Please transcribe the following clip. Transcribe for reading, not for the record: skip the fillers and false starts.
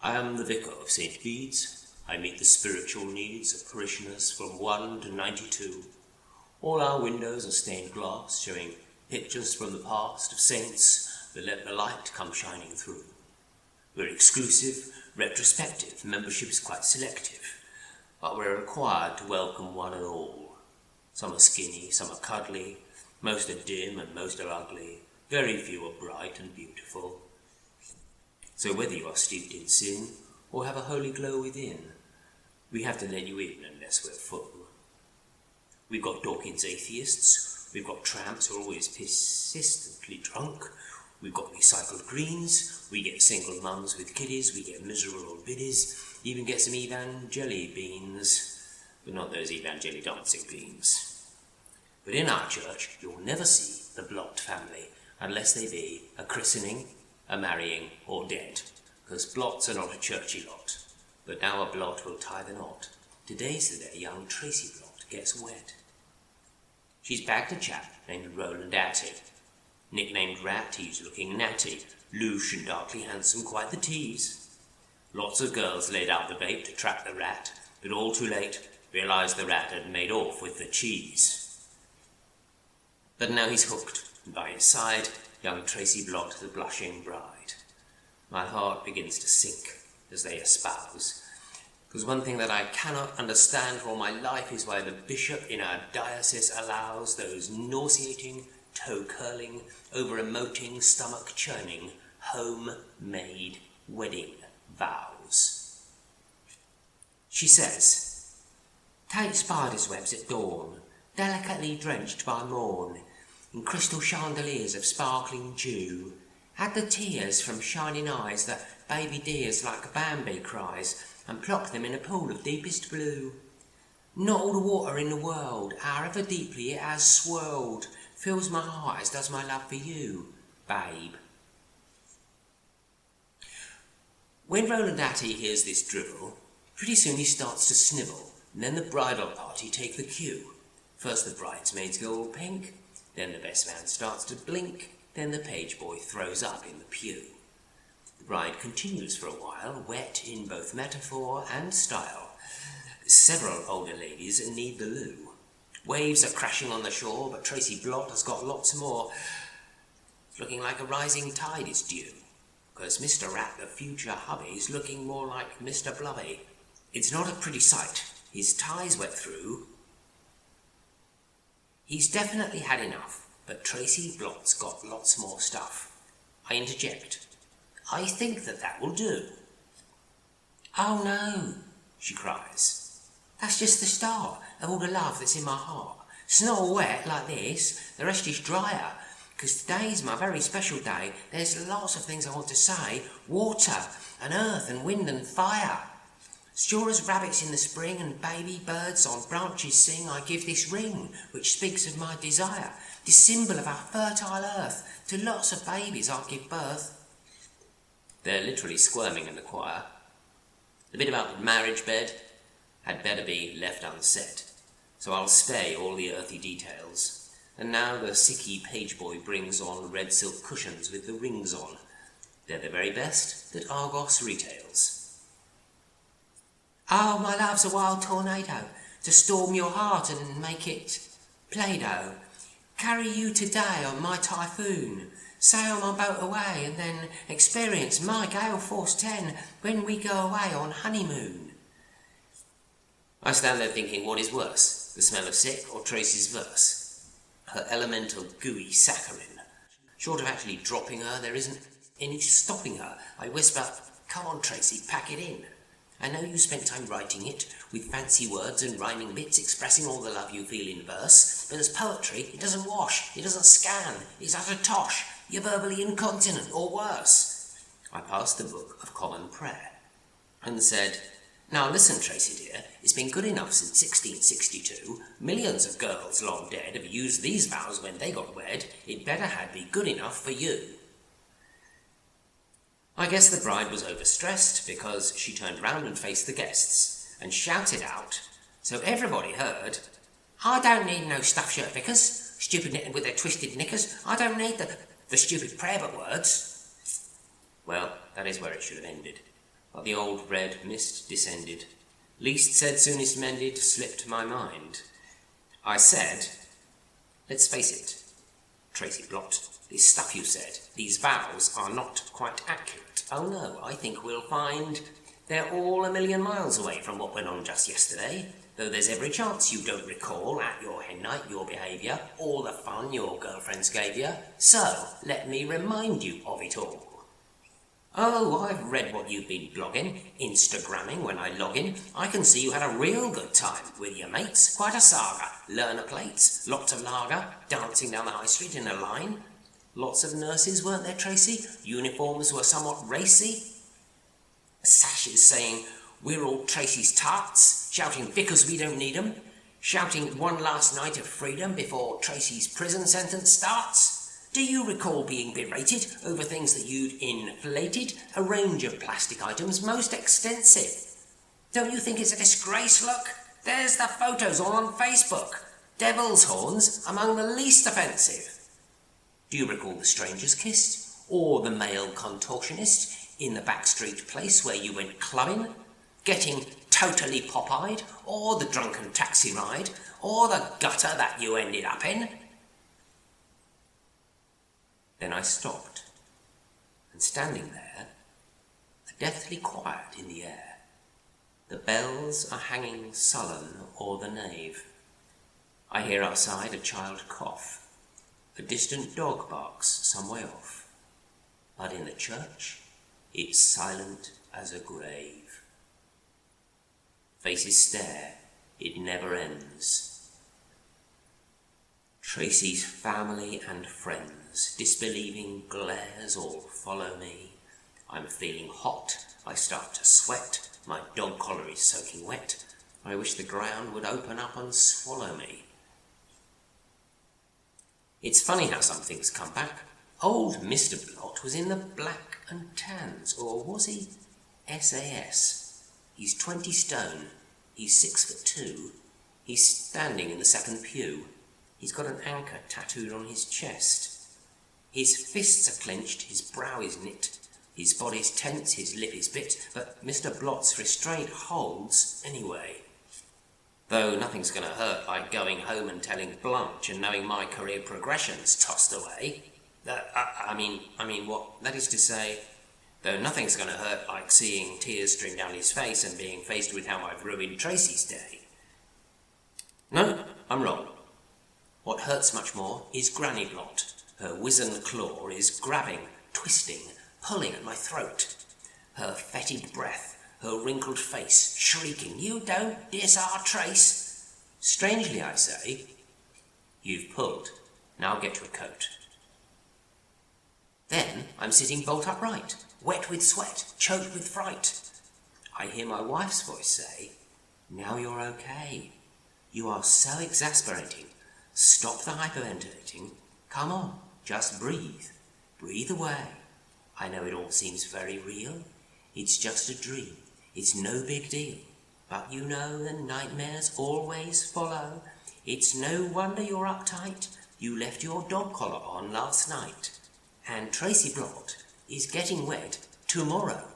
I am the Vicar of St. Bede's. I meet the spiritual needs of parishioners from 1 to 92. All our windows are stained glass, showing pictures from the past of saints that let the light come shining through. We're exclusive, retrospective, membership is quite selective, but we're required to welcome one and all. Some are skinny, some are cuddly, most are dim and most are ugly, very few are bright and beautiful. So whether you are steeped in sin or have a holy glow within, we have to let you in unless we're full. We've got Dawkins atheists, we've got tramps who are always persistently drunk, we've got recycled greens, we get single mums with kiddies, we get miserable old biddies, even get some evangeli beans, but not those evangeli dancing beans. But in our church, you'll never see the Blott family unless they be a christening, a marrying, or dead, because Blotts are not a churchy lot, but now a Blott will tie the knot. Today's the day young Tracy Blott gets wed. She's bagged a chap named Roland Atty. Nicknamed Rat, he's looking natty, louche and darkly handsome, quite the tease. Lots of girls laid out the bait to trap the rat, but all too late realised the rat had made off with the cheese. But now he's hooked, and by his side, young Tracy Blott, the blushing bride. My heart begins to sink as they espouse, because one thing that I cannot understand for all my life is why the bishop in our diocese allows those nauseating, toe-curling, over-emoting, stomach-churning, home-made wedding vows. She says, "Take spider's webs at dawn, delicately drenched by morn, in crystal chandeliers of sparkling dew. Add the tears from shining eyes that baby dears like Bambi cries, and pluck them in a pool of deepest blue. Not all the water in the world, however deeply it has swirled, fills my heart as does my love for you, babe." When Roland Atty hears this drivel, pretty soon he starts to snivel, and then the bridal party take the cue. First the bridesmaids go all pink, then the best man starts to blink, then the page boy throws up in the pew. The bride continues for a while, wet in both metaphor and style. Several older ladies need the loo. Waves are crashing on the shore, but Tracy Blott has got lots more. It's looking like a rising tide is due, because Mr. Rat, the future hubby's looking more like Mr. Blubby. It's not a pretty sight. His tie's wet through. He's definitely had enough, but Tracy Blott's got lots more stuff. I interject. "I think that will do." "Oh no," she cries. "That's just the start of all the love that's in my heart. It's not all wet like this, the rest is drier, because today's my very special day. There's lots of things I want to say, water and earth and wind and fire. Sure as rabbits in the spring and baby birds on branches sing, I give this ring, which speaks of my desire, this symbol of our fertile earth. To lots of babies I'll give birth." They're literally squirming in the choir. The bit about the marriage bed had better be left unsaid, so I'll spare all the earthy details. And now the sicky page boy brings on red silk cushions with the rings on. They're the very best that Argos retails. "Oh, my love's a wild tornado, to storm your heart and make it Play-Doh. Carry you today on my typhoon, sail my boat away, and then experience my gale force 10 when we go away on honeymoon." I stand there thinking, what is worse, the smell of sick or Tracy's verse? Her elemental gooey saccharine. Short of actually dropping her, there isn't any stopping her. I whisper, "Come on, Tracy, pack it in. I know you spent time writing it, with fancy words and rhyming bits expressing all the love you feel in verse, but as poetry, it doesn't wash, it doesn't scan, it's utter tosh, you're verbally incontinent, or worse." I passed the Book of Common Prayer, and said, "Now listen, Tracy dear, it's been good enough since 1662, millions of girls long dead have used these vows when they got wed, it better had be good enough for you." I guess the bride was overstressed, because she turned round and faced the guests, and shouted out, so everybody heard, "I don't need no stuff shirt Vicars, stupid knitting with their twisted knickers. I don't need the stupid prayer book words." Well, that is where it should have ended. but the old red mist descended. Least said, soonest mended, slipped my mind. I said, let's face it, Tracy Blott, this stuff you said, these vows are not quite accurate. Oh no, I think we'll find they're all a million miles away from what went on just yesterday, though there's every chance you don't recall at your hen night your behaviour, all the fun your girlfriends gave you. So, let me remind you of it all. Oh, I've read what you've been blogging, Instagramming when I log in. I can see you had a real good time with your mates. Quite a saga. Learner plates, lots of lager, dancing down the high street in a line. Lots of nurses, weren't there, Tracy? Uniforms were somewhat racy. Sashes saying, we're all Tracy's tarts, shouting because we don't need 'em, shouting one last night of freedom before Tracy's prison sentence starts. Do you recall being berated over things that you'd inflated? A range of plastic items, most extensive. Don't you think it's a disgrace? Look, there's the photos all on Facebook. Devil's horns among the least offensive. Do you recall the stranger's kiss? Or the male contortionist in the backstreet place where you went clubbing? Getting totally pop-eyed? Or the drunken taxi ride? Or the gutter that you ended up in? Then I stopped, and standing there, a deathly quiet in the air. The bells are hanging sullen o'er the nave. I hear outside a child cough. A distant dog barks some way off. But in the church, it's silent as a grave. Faces stare, it never ends. Tracy's family and friends, disbelieving glares all follow me. I'm feeling hot, I start to sweat, my dog collar is soaking wet. I wish the ground would open up and swallow me. It's funny how some things come back. Old Mr. Blott was in the Black and Tans, or was he SAS? He's 20 stone, he's 6'2", he's standing in the second pew. He's got an anchor tattooed on his chest. His fists are clenched, his brow is knit, his body's tense, his lip is bit, but Mr. Blott's restraint holds anyway. Though nothing's going to hurt like going home and telling Blanche and knowing my career progression's tossed away. I mean what? That is to say, though nothing's going to hurt like seeing tears stream down his face and being faced with how I've ruined Tracy's day. No, I'm wrong. What hurts much more is Granny Blott. Her wizened claw is grabbing, twisting, pulling at my throat. Her fetid breath, her wrinkled face, shrieking, "You don't diss our Trace!" Strangely, I say, "You've pulled. Now get your coat." Then I'm sitting bolt upright, wet with sweat, choked with fright. I hear my wife's voice say, "Now you're okay. You are so exasperating. Stop the hyperventilating. Come on, just breathe. Breathe away. I know it all seems very real. It's just a dream. It's no big deal. But you know the nightmares always follow. It's no wonder you're uptight. You left your dog collar on last night. And Tracy Blott is getting wed tomorrow."